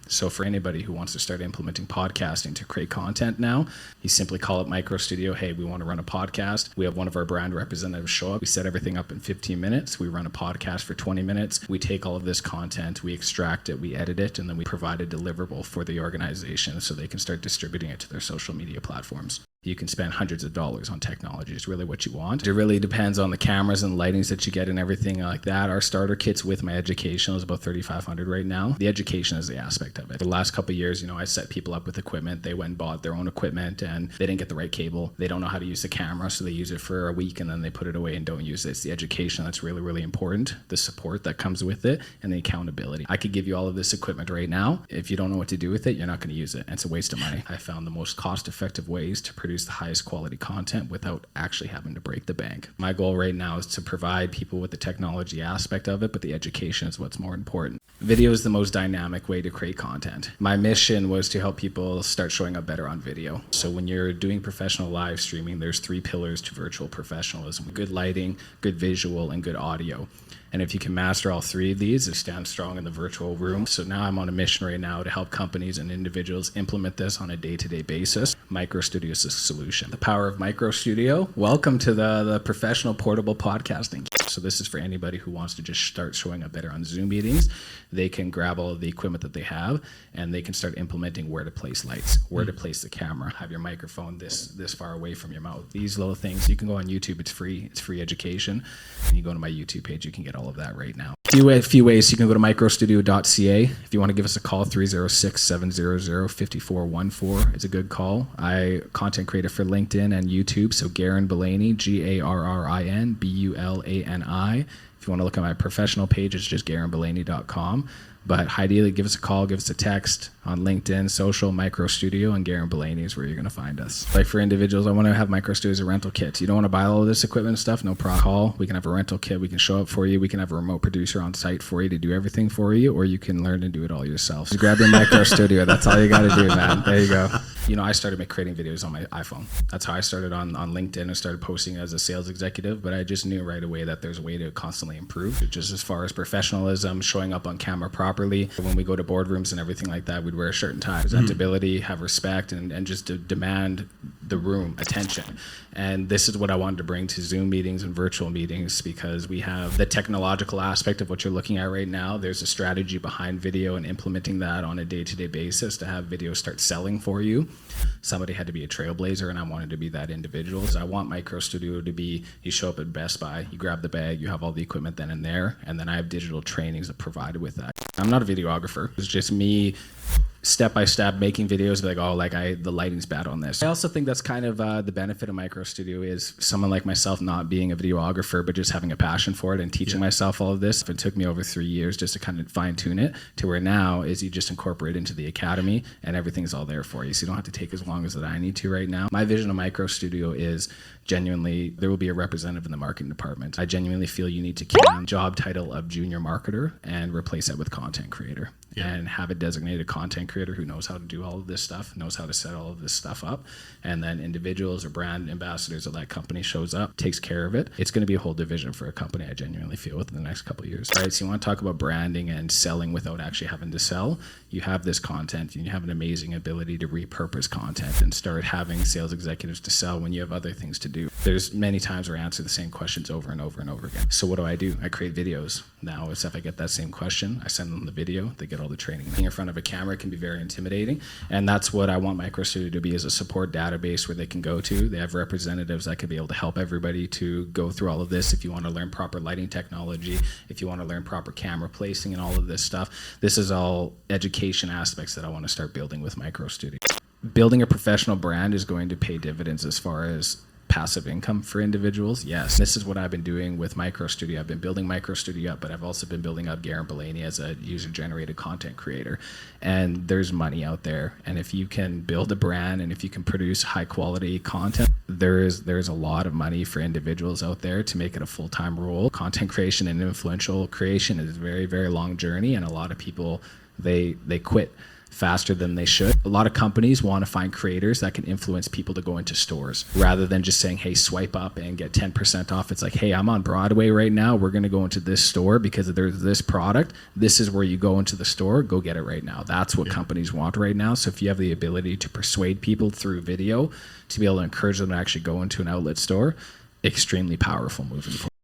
So for anybody who wants to start implementing podcasting to create content now, you simply call up Micro Studio. Hey, we want to run a podcast. We have one of our brand representatives show up. We set everything up in 15 minutes. We run a podcast for 20 minutes. We take all of this content, we extract it, we edit it, and then we provide a deliverable for the organization so they can start distributing it to their social media platforms. You can spend hundreds of dollars on technology. It's really what you want. It really depends on the cameras and lightings that you get and everything like that. Our starter kits with my education is about $3,500 right now. The education is the aspect of it. The last couple of years, I set people up with equipment. They went and bought their own equipment and they didn't get the right cable. They don't know how to use the camera, so they use it for a week and then they put it away and don't use it. It's the education that's really, really important, the support that comes with it, and the accountability. I could give you all of this equipment right now. If you don't know what to do with it, you're not going to use it. And it's a waste of money. I found the most cost-effective ways to produce the highest quality content without actually having to break the bank. My goal right now is to provide people with the technology aspect of it, but the education is what's more important. Video is the most dynamic way to create content. My mission was to help people start showing up better on video. So when you're doing professional live streaming, there's 3 pillars to virtual professionalism: good lighting, good visual, and good audio. And if you can master all 3 of these, it stands strong in the virtual room. So now I'm on a mission right now to help companies and individuals implement this on a day-to-day basis. Micro Studio is the solution. The power of Micro Studio. Welcome to the professional portable podcasting. So this is for anybody who wants to just start showing up better on Zoom meetings. They can grab all of the equipment that they have and they can start implementing where to place lights, where to place the camera, have your microphone this far away from your mouth. These little things, you can go on YouTube. It's free. It's free education. And you go to my YouTube page, you can get all of that right now. A few ways. You can go to microstudio.ca. If you want to give us a call, 306-700-5414. It's a good call. I content creator for LinkedIn and YouTube. So Garrin Bulani, Garrin Bulani. If you want to look at my professional page, it's just GarrinBulani.com. But ideally, give us a call, give us a text on LinkedIn, social, Micro Studio, and Garrin Bulani is where you're going to find us. Like for individuals, I want to have Micro Studio as a rental kit. You don't want to buy all of this equipment and stuff, no problem. Call. We can have a rental kit. We can show up for you. We can have a remote producer on site for you to do everything for you, or you can learn to do it all yourself. Just grab your Micro Studio. That's all you got to do, man. There you go. I started creating videos on my iPhone. That's how I started on LinkedIn and started posting as a sales executive, but I just knew right away that there's a way to constantly improve. Just as far as professionalism, showing up on camera properly. When we go to boardrooms and everything like that, we'd wear a shirt and tie. Presentability, have respect, and just to demand the room attention. And this is what I wanted to bring to Zoom meetings and virtual meetings, because we have the technological aspect of what you're looking at right now. There's a strategy behind video and implementing that on a day-to-day basis to have video start selling for you. Somebody had to be a trailblazer, and I wanted to be that individual. So I want Micro Studio to be, you show up at Best Buy, you grab the bag, you have all the equipment then and there, and then I have digital trainings that provided with that. I'm not a videographer. It's just me step by step making videos like, the lighting's bad on this. I also think that's kind of the benefit of Micro Studio is someone like myself not being a videographer, but just having a passion for it and teaching myself all of this. It took me over 3 years just to kind of fine tune it to where now is you just incorporate it into the academy and everything's all there for you. So you don't have to take as long as that I need to right now. My vision of Micro Studio is genuinely, there will be a representative in the marketing department. I genuinely feel you need to keep the job title of junior marketer and replace that with content creator. And have a designated content creator who knows how to do all of this stuff, knows how to set all of this stuff up, and then individuals or brand ambassadors of that company shows up, takes care of it. It's going to be a whole division for a company, I genuinely feel, within the next couple of years. All right, so you want to talk about branding and selling without actually having to sell. You have this content and you have an amazing ability to repurpose content and start having sales executives to sell when you have other things to do. There's many times where I answer the same questions over and over and over again. So what do? I create videos. Now, if I get that same question, I send them the video, they get all the training. Being in front of a camera can be very intimidating, and that's what I want Micro Studio to be, is a support database where they can go to. They have representatives that could be able to help everybody to go through all of this. If you want to learn proper lighting technology, if you want to learn proper camera placing and all of this stuff, this is all education aspects that I want to start building with Micro Studio. Building a professional brand is going to pay dividends as far as passive income for individuals. Yes, this is what I've been doing with Micro Studio. I've been building Micro Studio up, but I've also been building up Garrin Bulani as a user-generated content creator. And there's money out there. And if you can build a brand and if you can produce high-quality content, there's a lot of money for individuals out there to make it a full-time role. Content creation and influential creation is a very, very long journey, and a lot of people, they quit faster than they should. A lot of companies want to find creators that can influence people to go into stores rather than just saying, hey, swipe up and get 10% off. It's like, hey, I'm on Broadway right now. We're going to go into this store because there's this product. This is where you go into the store. Go get it right now. That's what companies want right now. So if you have the ability to persuade people through video to be able to encourage them to actually go into an outlet store, extremely powerful moving forward.